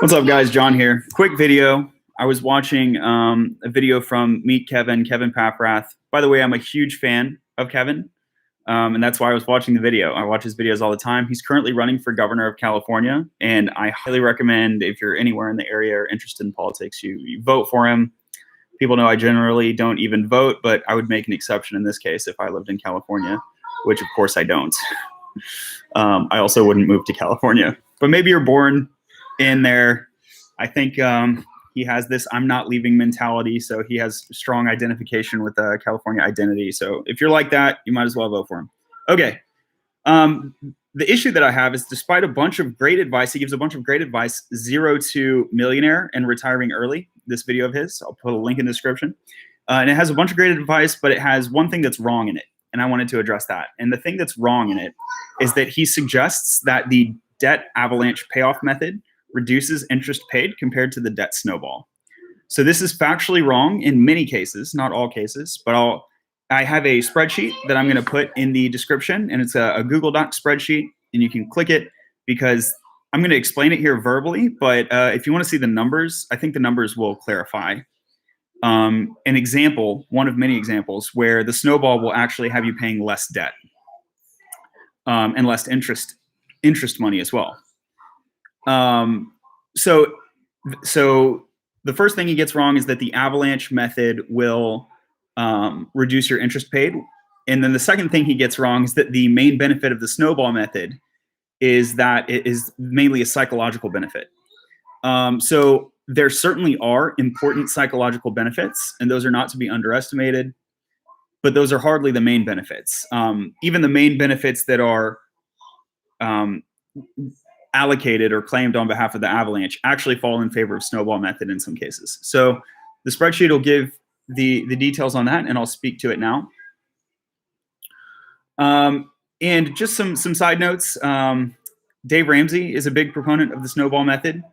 What's up, guys? John here. Quick video. I was watching a video from MeetKevin, Kevin Paffrath. By the way, I'm a huge fan of Kevin, and that's why I was watching the video. I watch his videos all the time. He's currently running for governor of California, and I highly recommend, if you're anywhere in the area or interested in politics, you vote for him. People know I generally don't even vote, but I would make an exception in this case if I lived in California, which of course I don't. I also wouldn't move to California, but maybe you're born in there. I think he has this "I'm not leaving" mentality, so he has strong identification with the California identity. So if you're like that, you might as well vote for him. Okay. The issue that I have is, despite a bunch of great advice, he gives a bunch of great advice, 0 to millionaire and retiring early, this video of his. I'll put a link in the description. And it has a bunch of great advice, but it has one thing that's wrong in it, and I wanted to address that. And the thing that's wrong in it is that he suggests that the debt avalanche payoff method reduces interest paid compared to the debt snowball. So this is factually wrong in many cases, not all cases, but I have a spreadsheet that I'm going to put in the description, and it's a Google Doc spreadsheet, and you can click it because I'm going to explain it here verbally, but if you want to see the numbers, I think the numbers will clarify. An example, one of many examples, where the snowball will actually have you paying less debt and less interest money as well. So the first thing he gets wrong is that the avalanche method will reduce your interest paid. And then the second thing he gets wrong is that the main benefit of the snowball method is that it is mainly a psychological benefit. So there certainly are important psychological benefits, and those are not to be underestimated, but those are hardly the main benefits. Even the main benefits that are allocated or claimed on behalf of the avalanche actually fall in favor of snowball method in some cases. So the spreadsheet will give the details on that, and I'll speak to it now. And just some side notes. Dave Ramsey is a big proponent of the snowball method.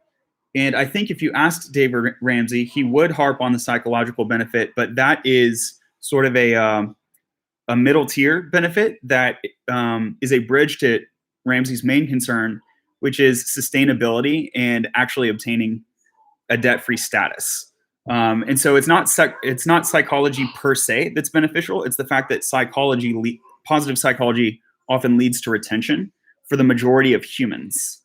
And I think if you asked Dave Ramsey, he would harp on the psychological benefit, but that is sort of a middle tier benefit that is a bridge to Ramsey's main concern, which is sustainability and actually obtaining a debt-free status. And so it's not psychology per se that's beneficial. It's the fact that positive psychology often leads to retention for the majority of humans.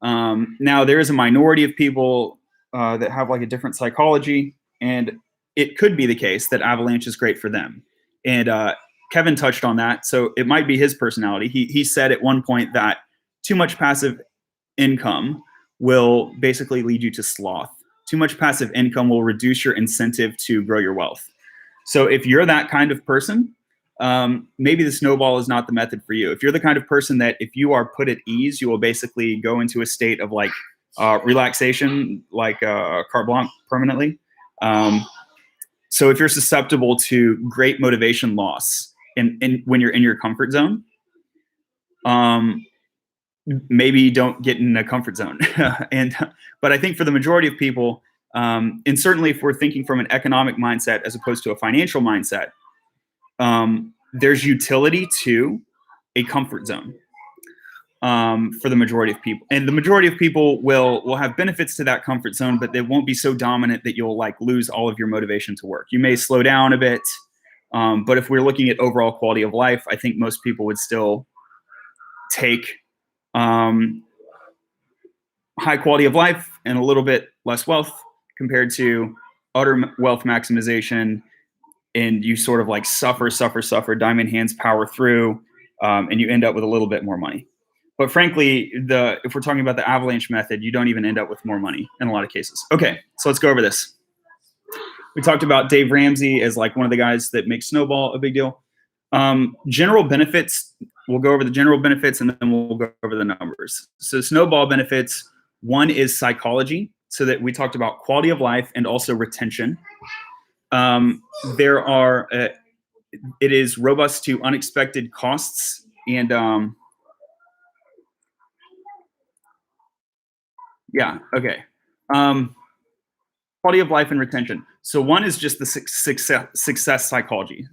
Now, there is a minority of people that have like a different psychology, and it could be the case that Avalanche is great for them. And Kevin touched on that, so it might be his personality. He said at one point that too much passive income will basically lead you to sloth. Too much passive income will reduce your incentive to grow your wealth. So if you're that kind of person, maybe the snowball is not the method for you. If you're the kind of person that if you are put at ease, you will basically go into a state of like relaxation, like carte blanche permanently. So if you're susceptible to great motivation loss and when you're in your comfort zone, maybe don't get in a comfort zone. But I think for the majority of people, and certainly if we're thinking from an economic mindset as opposed to a financial mindset, there's utility to a comfort zone for the majority of people. And the majority of people will have benefits to that comfort zone, but they won't be so dominant that you'll like lose all of your motivation to work. You may slow down a bit, but if we're looking at overall quality of life, I think most people would still take high quality of life and a little bit less wealth compared to utter wealth maximization, and you sort of like suffer, diamond hands power through, and you end up with a little bit more money. But frankly, if we're talking about the avalanche method, you don't even end up with more money in a lot of cases. Okay, so let's go over this. We talked about Dave Ramsey as like one of the guys that makes snowball a big deal. General benefits, we'll go over the general benefits and then we'll go over the numbers. So snowball benefits, one is psychology, so that we talked about quality of life and also retention. It is robust to unexpected costs and quality of life and retention. So one is just the success psychology.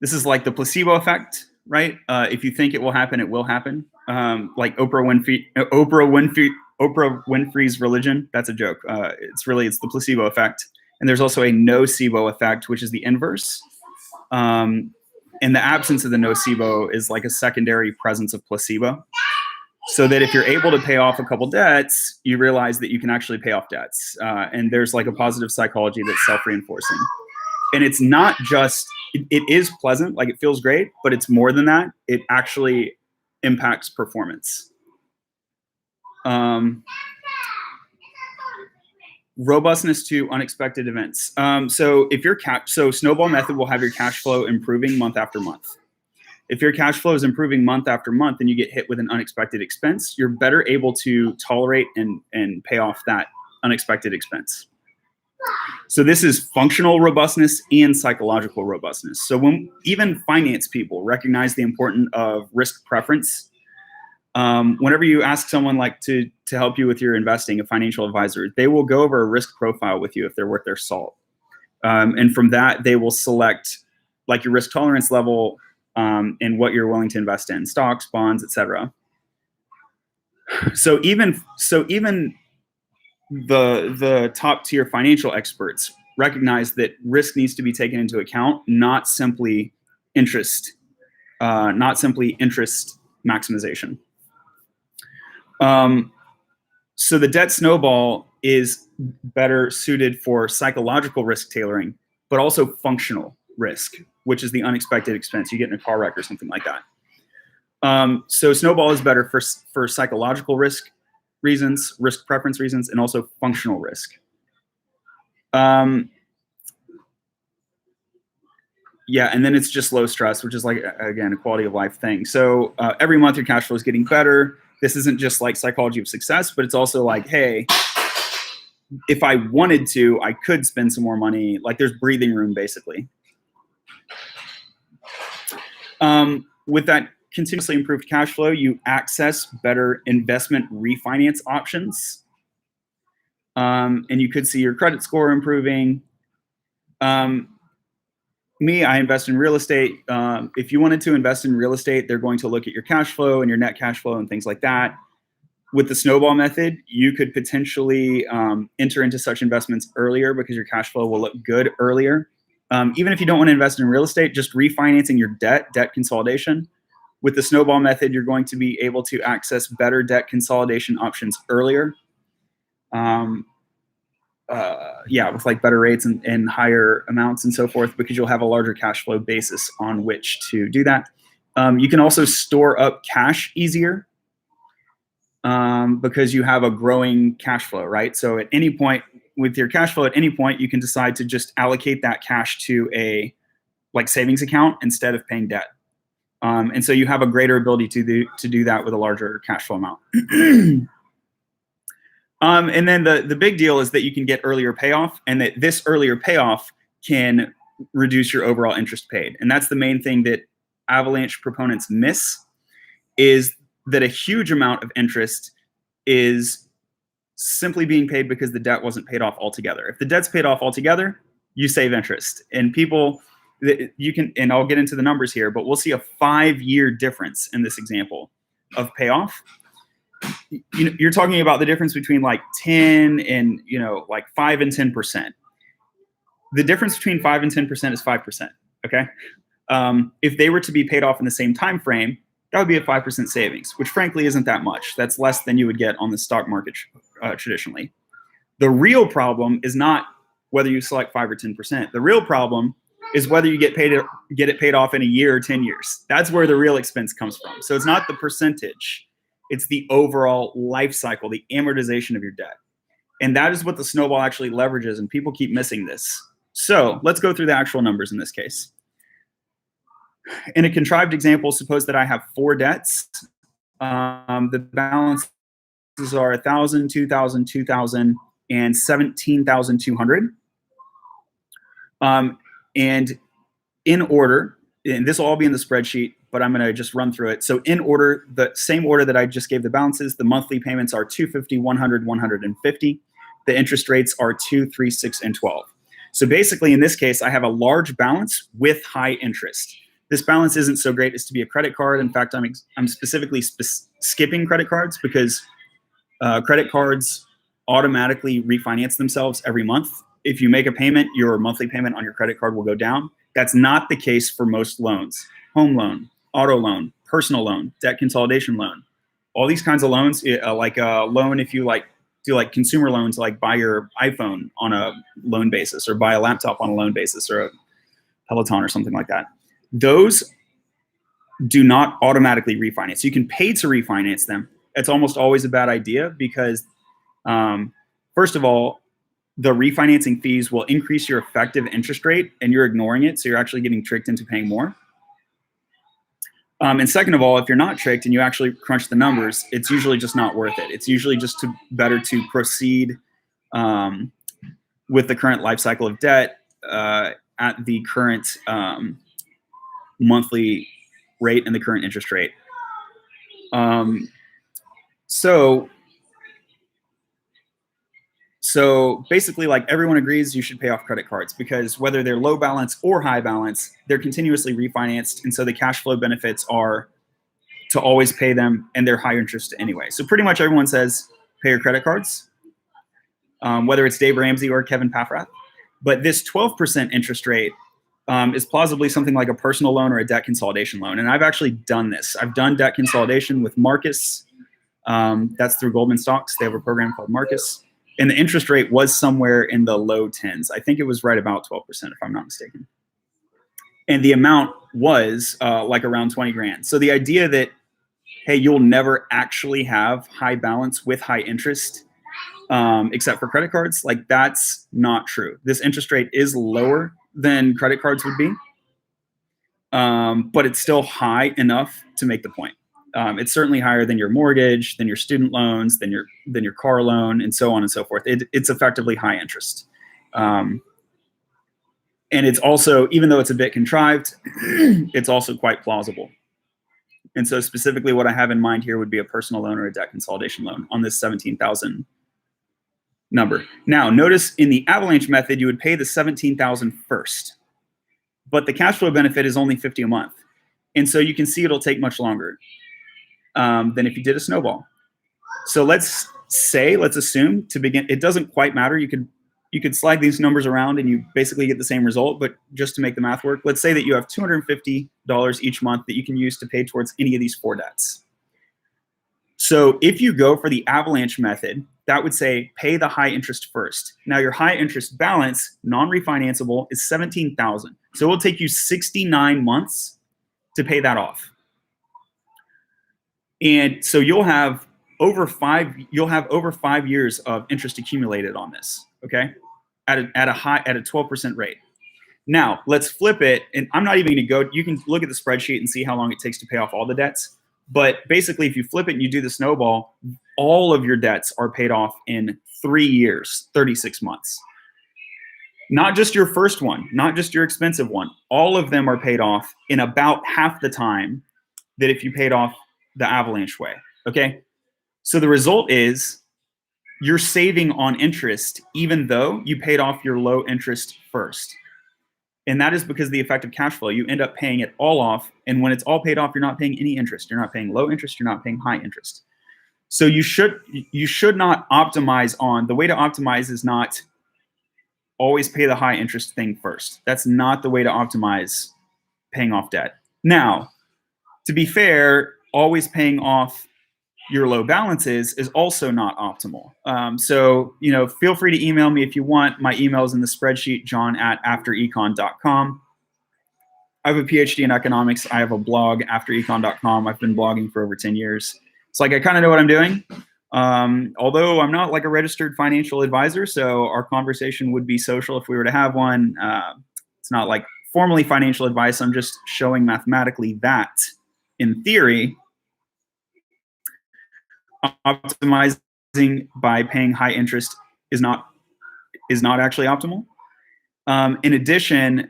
This is like the placebo effect, right? If you think it will happen, it will happen. Like Oprah Oprah Winfrey's religion. That's a joke. It's the placebo effect. And there's also a nocebo effect, which is the inverse. And the absence of the nocebo is like a secondary presence of placebo. So that if you're able to pay off a couple debts, you realize that you can actually pay off debts. And there's like a positive psychology that's self-reinforcing. And it's not just, it is pleasant, like it feels great, but it's more than that. It actually impacts performance. Robustness to unexpected events. So if your snowball method will have your cash flow improving month after month. If your cash flow is improving month after month and you get hit with an unexpected expense, you're better able to tolerate and pay off that unexpected expense. So this is functional robustness and psychological robustness. So when even finance people recognize the importance of risk preference, whenever you ask someone like to help you with your investing, a financial advisor, they will go over a risk profile with you if they're worth their salt. And from that, they will select like your risk tolerance level and what you're willing to invest in, stocks, bonds, etc. So even the top tier financial experts recognize that risk needs to be taken into account, not simply interest maximization. So the debt snowball is better suited for psychological risk tailoring, but also functional risk, which is the unexpected expense. You get in a car wreck or something like that. So snowball is better for psychological risk reasons, risk preference reasons, and also functional risk. Yeah, and then it's just low stress, which is like, again, a quality of life thing. So every month your cash flow is getting better. This isn't just like psychology of success, but it's also like, hey, if I wanted to, I could spend some more money. Like there's breathing room, basically. With that continuously improved cash flow, you access better investment refinance options. And you could see your credit score improving. Me, I invest in real estate. If you wanted to invest in real estate, they're going to look at your cash flow and your net cash flow and things like that. With the snowball method, you could potentially enter into such investments earlier because your cash flow will look good earlier. Even if you don't want to invest in real estate, just refinancing your debt consolidation. With the snowball method, you're going to be able to access better debt consolidation options earlier. With like better rates and higher amounts and so forth, because you'll have a larger cash flow basis on which to do that. You can also store up cash easier because you have a growing cash flow, right? So at any point with your cash flow, at any point, you can decide to just allocate that cash to a like savings account instead of paying debt. And so you have a greater ability to do that with a larger cash flow amount. And then the big deal is that you can get earlier payoff, and that this earlier payoff can reduce your overall interest paid. And that's the main thing that Avalanche proponents miss, is that a huge amount of interest is simply being paid because the debt wasn't paid off altogether. If the debt's paid off altogether, you save interest. And people, you can, and I'll get into the numbers here, but we'll see a 5-year difference in this example of payoff. You're talking about the difference between like 10 and, like 5 and 10%. The difference between 5 and 10% is 5%. Okay. If they were to be paid off in the same time frame, that would be a 5% savings, which frankly isn't that much. That's less than you would get on the stock market traditionally. The real problem is not whether you select 5 or 10%. The real problem is whether you get it paid off in a year or 10 years. That's where the real expense comes from. So it's not the percentage. It's the overall life cycle, the amortization of your debt. And that is what the snowball actually leverages, and people keep missing this. So let's go through the actual numbers in this case. In a contrived example, suppose that I have 4 debts. The balances are 1,000, 2,000, 2,000, and 17,200. And in order, and this will all be in the spreadsheet, but I'm going to just run through it. So in order, the same order that I just gave the balances, the monthly payments are 250, 100, 150. The interest rates are 2, 3, 6, and 12. So basically in this case, I have a large balance with high interest. This balance isn't so great as to be a credit card. In fact, I'm specifically skipping credit cards because Credit cards automatically refinance themselves every month. If you make a payment, your monthly payment on your credit card will go down. That's not the case for most loans. Home loan, auto loan, personal loan, debt consolidation loan. All these kinds of loans, like a loan if you do like consumer loans, like buy your iPhone on a loan basis or buy a laptop on a loan basis or a Peloton or something like that. Those do not automatically refinance. You can pay to refinance them. It's almost always a bad idea because, first of all, the refinancing fees will increase your effective interest rate and you're ignoring it. So you're actually getting tricked into paying more. And second of all, if you're not tricked and you actually crunch the numbers, it's usually just not worth it. It's usually just better to proceed with the current life cycle of debt at the current monthly rate and the current interest rate. So basically, like, everyone agrees you should pay off credit cards because whether they're low balance or high balance, they're continuously refinanced. And so the cash flow benefits are to always pay them, and they're high interest anyway. So pretty much everyone says pay your credit cards, whether it's Dave Ramsey or Kevin Paffrath. But this 12% interest rate is plausibly something like a personal loan or a debt consolidation loan. And I've actually done this. I've done debt consolidation with Marcus. That's through Goldman Sachs. They have a program called Marcus. And the interest rate was somewhere in the low 10s. I think it was right about 12%, if I'm not mistaken. And the amount was like around 20 grand. So the idea that, hey, you'll never actually have high balance with high interest, except for credit cards, like, that's not true. This interest rate is lower than credit cards would be, but it's still high enough to make the point. It's certainly higher than your mortgage, than your student loans, than your car loan, and so on and so forth. It's effectively high interest. And it's also, even though it's a bit contrived, it's also quite plausible. And so specifically what I have in mind here would be a personal loan or a debt consolidation loan on this 17,000 number. Now, notice in the Avalanche method, you would pay the 17,000 first, but the cash flow benefit is only 50 a month. And so you can see it'll take much longer than if you did a snowball. So let's assume to begin, it doesn't quite matter. You could slide these numbers around and you basically get the same result, but just to make the math work, let's say that you have $250 each month that you can use to pay towards any of these 4 debts. So if you go for the Avalanche method, that would say pay the high interest first. Now your high interest balance, non-refinanceable, is 17,000. So it will take you 69 months to pay that off. And so you'll have over 5 years of interest accumulated on this, okay? At a 12% rate. Now, let's flip it, and I'm not even going to go, you can look at the spreadsheet and see how long it takes to pay off all the debts. But basically, if you flip it and you do the snowball, all of your debts are paid off in 3 years, 36 months. Not just your first one, not just your expensive one. All of them are paid off in about half the time that if you paid off the Avalanche way, okay? So the result is you're saving on interest even though you paid off your low interest first. And that is because the effective cash flow, you end up paying it all off. And when it's all paid off, you're not paying any interest. You're not paying low interest. You're not paying high interest. So you should not optimize on, the way to optimize is not always pay the high interest thing first. That's not the way to optimize paying off debt. Now, to be fair, always paying off your low balances is also not optimal. So, feel free to email me if you want. My email is in the spreadsheet, john@afterecon.com. I have a PhD in economics. I have a blog, afterecon.com. I've been blogging for over 10 years. It's like I kind of know what I'm doing. Although I'm not like a registered financial advisor, so our conversation would be social if we were to have one. It's not like formally financial advice. I'm just showing mathematically that, in theory, optimizing by paying high interest is not actually optimal. In addition,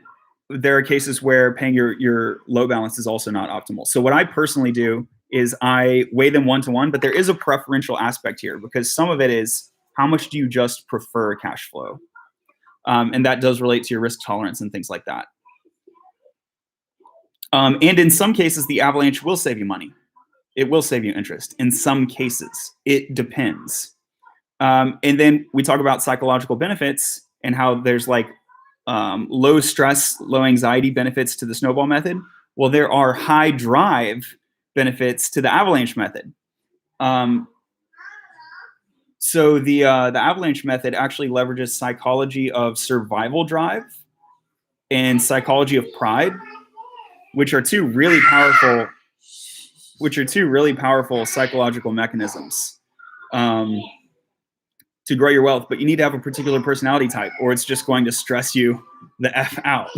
there are cases where paying your low balance is also not optimal. So what I personally do is I weigh them one-to-one, but there is a preferential aspect here because some of it is how much do you just prefer cash flow? And that does relate to your risk tolerance and things like that. And in some cases, the Avalanche will save you money. It will save you interest. In some cases, it depends. And then we talk about psychological benefits and how there's like low stress, low anxiety benefits to the snowball method. Well, there are high drive benefits to the Avalanche method. So the Avalanche method actually leverages psychology of survival drive and psychology of pride, which are two really powerful psychological mechanisms to grow your wealth. But you need to have a particular personality type, or it's just going to stress you the F out.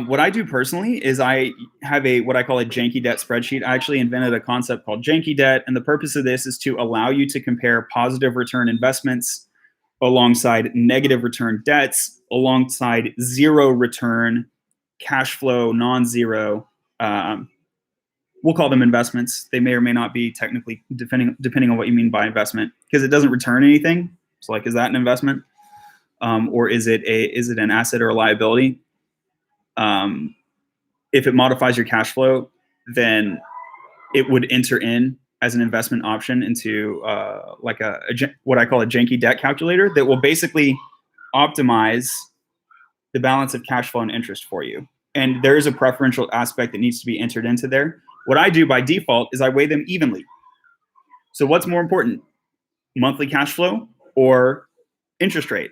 What I do personally is I have what I call a janky debt spreadsheet. I actually invented a concept called janky debt, and the purpose of this is to allow you to compare positive return investments alongside negative return debts, alongside zero return cash flow, non-zero. We'll call them investments. They may or may not be technically, depending on what you mean by investment, because it doesn't return anything. So, like, is that an investment, or is it an asset or a liability? If it modifies your cash flow, then it would enter in as an investment option into like what I call a janky debt calculator that will basically optimize the balance of cash flow and interest for you. And there is a preferential aspect that needs to be entered into there. What I do by default is I weigh them evenly. So what's more important, monthly cash flow or interest rate?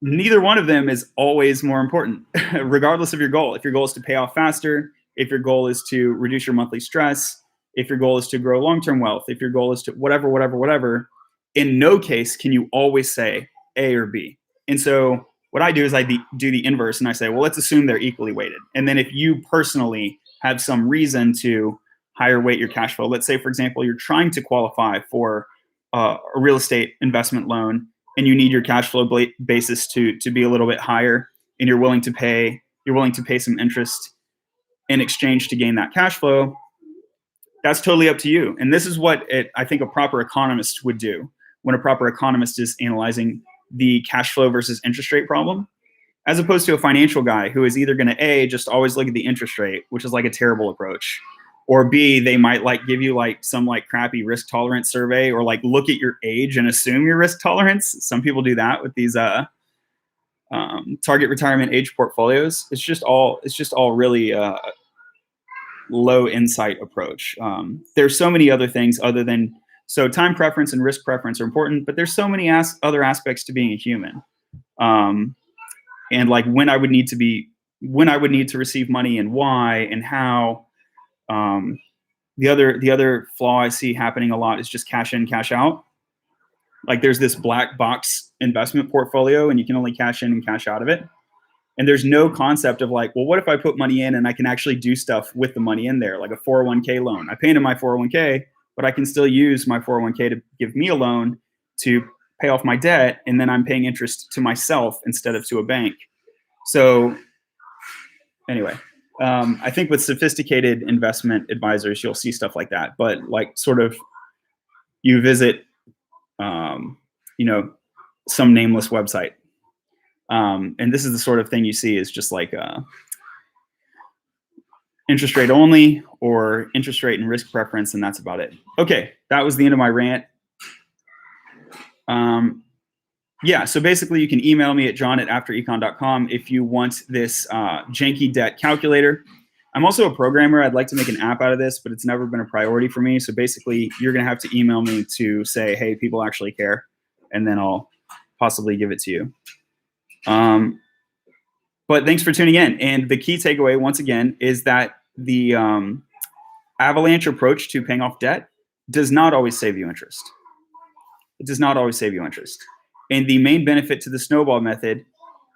Neither one of them is always more important, regardless of your goal. If your goal is to pay off faster, if your goal is to reduce your monthly stress, if your goal is to grow long-term wealth, if your goal is to whatever, in no case can you always say A or B. And so what I do is I do the inverse, and I say, well, let's assume they're equally weighted. And then if you personally have some reason to higher weight your cash flow, let's say, for example, you're trying to qualify for a real estate investment loan, and you need your cash flow basis to be a little bit higher, and you're willing to pay some interest in exchange to gain that cash flow, that's totally up to you. And this is what I think a proper economist would do when a proper economist is analyzing the cash flow versus interest rate problem, as opposed to a financial guy who is either going to A, just always look at the interest rate, which is like a terrible approach, or B, they might like give you like some like crappy risk tolerance survey, or like look at your age and assume your risk tolerance. Some people do that with these target retirement age portfolios. It's just all really low insight approach. There's so many other things other than, so time preference and risk preference are important, but there's so many other aspects to being a human. And like when I would need to receive money and why and how. The other flaw I see happening a lot is just cash in, cash out. Like there's this black box investment portfolio and you can only cash in and cash out of it. And there's no concept of like, well, what if I put money in and I can actually do stuff with the money in there, like a 401k loan. I pay into my 401k, but I can still use my 401k to give me a loan to pay off my debt. And then I'm paying interest to myself instead of to a bank. So anyway, I think with sophisticated investment advisors, you'll see stuff like that. But like sort of you visit, some nameless website. And this is the sort of thing you see is just like interest rate only or interest rate and risk preference, and that's about it. Okay, that was the end of my rant. Yeah, so basically you can email me at john@afterecon.com if you want this janky debt calculator. I'm also a programmer. I'd like to make an app out of this, but it's never been a priority for me. So basically you're going to have to email me to say, hey, people actually care, and then I'll possibly give it to you. But thanks for tuning in. And the key takeaway, once again, is that the Avalanche approach to paying off debt does not always save you interest. It does not always save you interest. And the main benefit to the snowball method,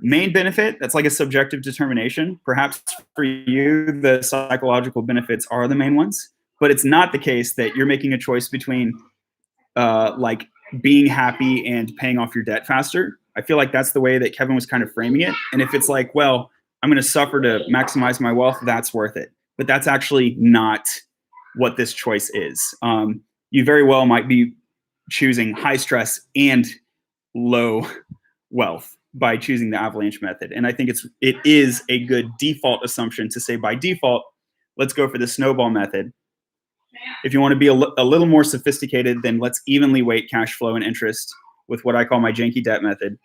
that's like a subjective determination. Perhaps for you, the psychological benefits are the main ones, but it's not the case that you're making a choice between like being happy and paying off your debt faster. I feel like that's the way that Kevin was kind of framing it. And if it's like, well, I'm going to suffer to maximize my wealth, that's worth it. But that's actually not what this choice is. You very well might be choosing high stress and low wealth. by choosing the Avalanche method. And I think it is a good default assumption to say by default, let's go for the snowball method. If you want to be a little more sophisticated, then let's evenly weight cash flow and interest with what I call my janky debt method.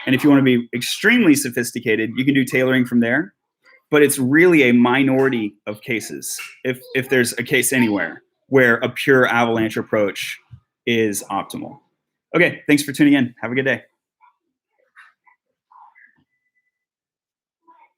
And if you want to be extremely sophisticated, you can do tailoring from there. But it's really a minority of cases, if there's a case anywhere, where a pure Avalanche approach is optimal. Okay, thanks for tuning in. Have a good day.